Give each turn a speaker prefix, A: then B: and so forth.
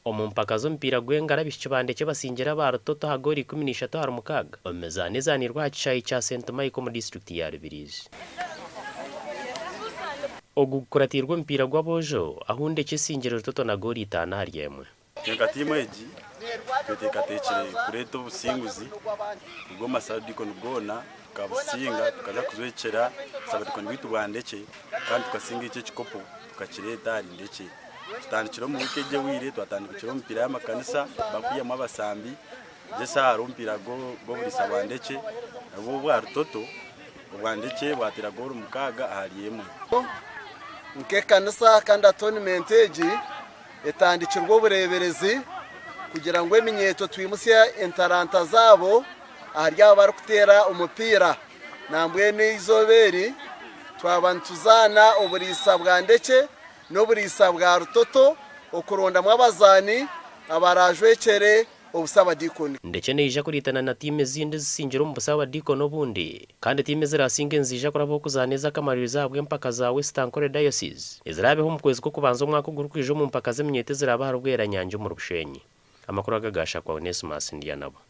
A: omumpaka z'omupiira gw'engaro abishiki bandeke basingira ba Rutoto ha goli 13-6 omumizanizanirwa ha kishayi kya St Michael mu district ya Rubirizi. Ogu kuratirwa omupiira gw'abojo ahunde kisingiro Rutoto na goli 5-1.
B: Katimu eji twetekatekere kureta obusinguzi ubwo masadiko nubwona tukabusinga tukaza kuzwekera sabatiko nbitu bwandeke kandi tukasinga icyo kikopo tukakireta ari ndeke tutandikira mu wikeje wire twatandikira omupiira y'amakanisa bakuyamo abasambi jesa hari omupiira go buri sabandeke abo bwa Rutoto ubwandeke bwatira gol 6 ahariyemo
C: nke kanisa kandi tournament eji etandikirwa obureberezi kugira ngo eminyeto twimusya entaranta zabo aharya bari kutera umupira nambwe n'izoberi twabantuzana oburisa bwandeke n'oburisa bwa Rutoto okurondamwe abazani abarajwekere obusaba dikoni
A: ndeke neija kuritana na time zindi zisingira mu busaba dikoni obundi kandi time zirasinga nzija kurabo kuzaneza kamaririza habwe mpaka za Western Kore Diocese izirabeho mu kwezi ko kubanza umwaka guru kwije mu mpaka z'eminyete ziraba harubwera nyanje mu Rushenyi. Amakuru agagasha kwa Onesmus Ndiyanabo.